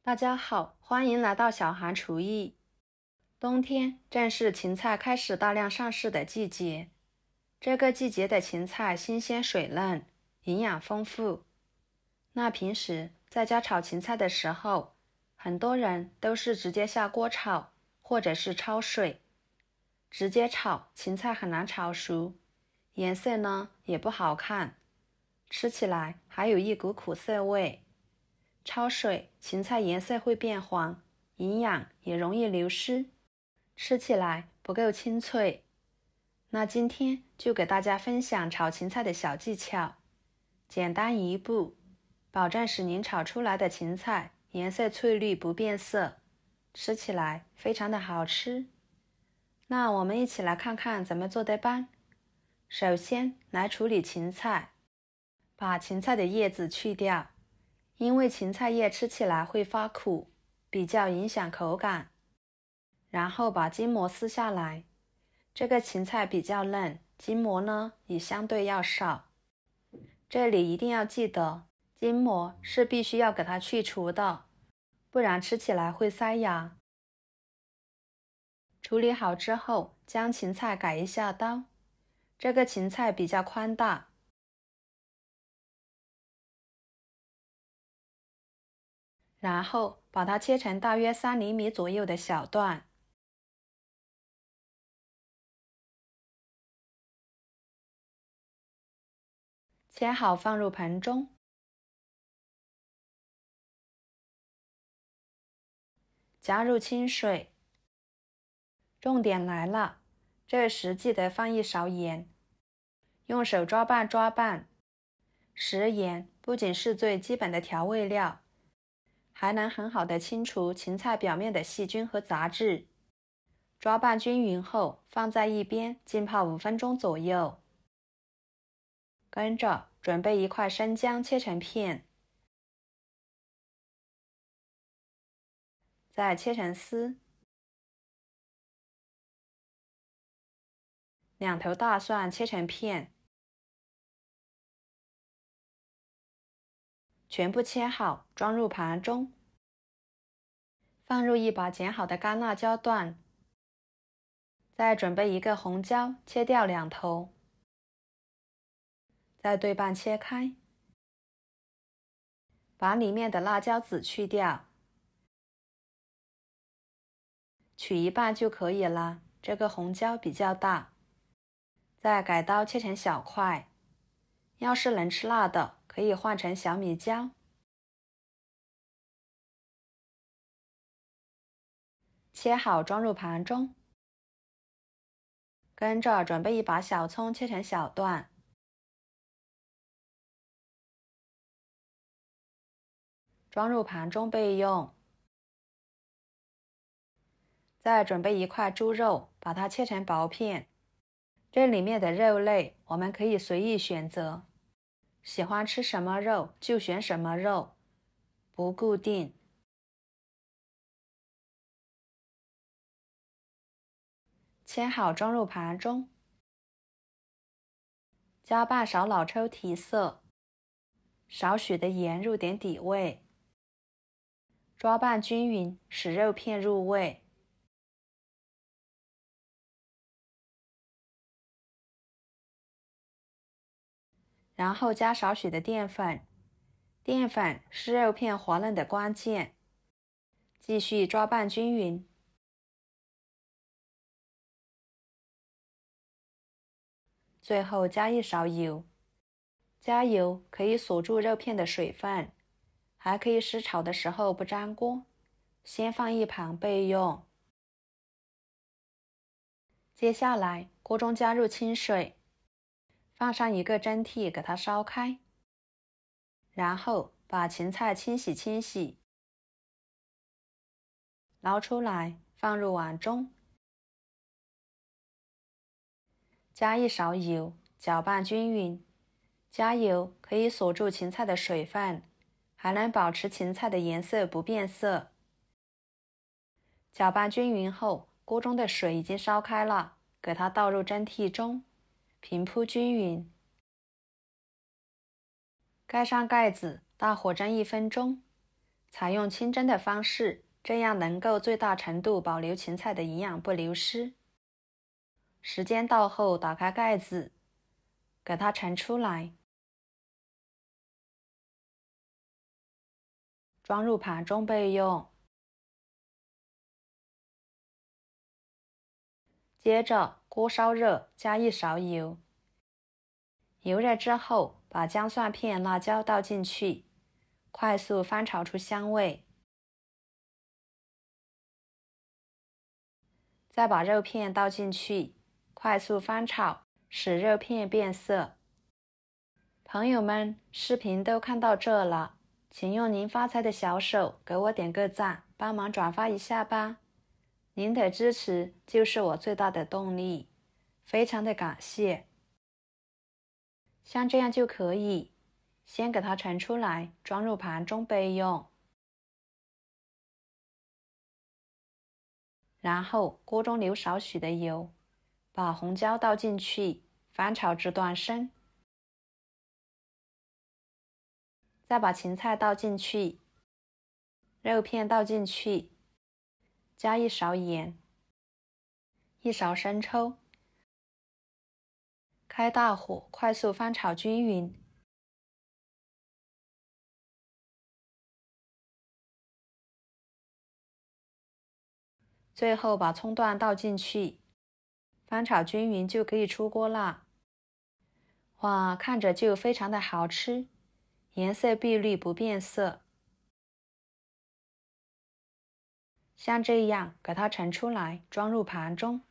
大家好，欢迎来到小韩厨艺。冬天正是芹菜开始大量上市的季节，这个季节的芹菜新鲜水嫩，营养丰富。那平时在家炒芹菜的时候，很多人都是直接下锅炒，或者是焯水。直接炒芹菜很难炒熟，颜色呢也不好看，吃起来还有一股苦涩味。焯水，芹菜颜色会变黄，营养也容易流失，吃起来不够清脆。那今天就给大家分享炒芹菜的小技巧，简单一步，保证使您炒出来的芹菜颜色翠绿不变色，吃起来非常的好吃。那我们一起来看看怎么做的吧。首先来处理芹菜，把芹菜的叶子去掉，因为芹菜叶吃起来会发苦，比较影响口感。然后把筋膜撕下来，这个芹菜比较嫩，筋膜呢也相对要少。这里一定要记得，筋膜是必须要给它去除的，不然吃起来会塞牙。处理好之后，将芹菜改一下刀，这个芹菜比较宽大，然后把它切成大约3厘米左右的小段。切好放入盆中，加入清水。重点来了，这时记得放一勺盐，用手抓拌抓拌。食盐不仅是最基本的调味料，还能很好的清除芹菜表面的细菌和杂质。抓拌均匀后，放在一边浸泡5分钟左右。跟着准备1块生姜切成片，再切成丝。2头大蒜切成片，全部切好，装入盘中。放入1把剪好的干辣椒段，再准备1个红椒，切掉2头，再对半切开，把里面的辣椒籽去掉，取一半就可以了，这个红椒比较大。再改刀切成小块，要是能吃辣的，可以换成小米椒。切好装入盘中，跟着准备1把小葱切成小段，装入盘中备用。再准备1块猪肉，把它切成薄片。这里面的肉类我们可以随意选择，喜欢吃什么肉就选什么肉，不固定。切好装入盘中，加半勺老抽提色，少许的盐入点底味，抓拌均匀，使肉片入味。然后加少许的淀粉，淀粉是肉片滑嫩的关键。继续抓拌均匀。最后加1勺油，加油可以锁住肉片的水分，还可以使炒的时候不粘锅，先放一旁备用。接下来锅中加入清水，放上1个蒸屉给它烧开，然后把芹菜清洗，捞出来放入碗中，加1勺油，搅拌均匀。加油可以锁住芹菜的水分，还能保持芹菜的颜色不变色。搅拌均匀后，锅中的水已经烧开了，给它倒入蒸屉中，平铺均匀。盖上盖子，大火蒸1分钟。采用清蒸的方式，这样能够最大程度保留芹菜的营养不流失。时间到后，打开盖子，给它盛出来，装入盘中备用。接着锅烧热，加1勺油。油热之后，把姜蒜片、辣椒倒进去，快速翻炒出香味。再把肉片倒进去，快速翻炒，使肉片变色。朋友们，视频都看到这了，请用您发财的小手给我点个赞，帮忙转发一下吧。您的支持就是我最大的动力，非常的感谢。像这样就可以，先给它盛出来，装入盘中备用。然后锅中留少许的油，把红椒倒进去，翻炒至断生。再把芹菜倒进去，肉片倒进去，加1勺盐，1勺生抽，开大火快速翻炒均匀。最后把葱段倒进去，翻炒均匀就可以出锅啦。哇，看着就非常的好吃，颜色碧绿不变色。像这样给它盛出来，装入盘中。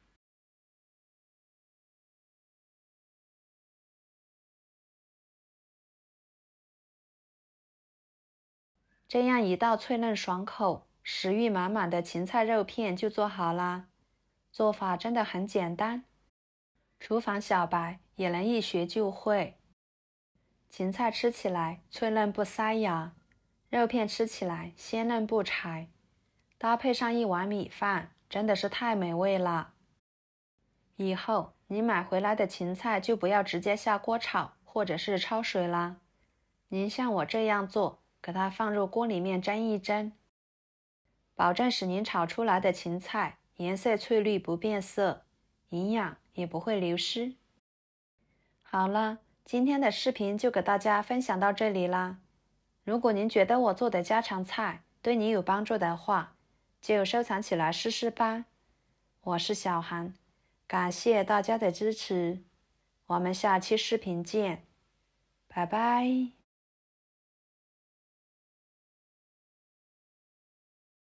这样一道脆嫩爽口、食欲满满的芹菜肉片就做好啦。做法真的很简单，厨房小白也能一学就会。芹菜吃起来脆嫩不塞牙，肉片吃起来鲜嫩不柴，搭配上1碗米饭，真的是太美味了。以后你买回来的芹菜就不要直接下锅炒或者是焯水啦，您像我这样做，给它放入锅里面蒸一蒸，保证使您炒出来的芹菜颜色翠绿不变色，营养也不会流失。好了，今天的视频就给大家分享到这里啦。如果您觉得我做的家常菜对你有帮助的话，就收藏起来试试吧。我是小韩，感谢大家的支持，我们下期视频见，拜拜。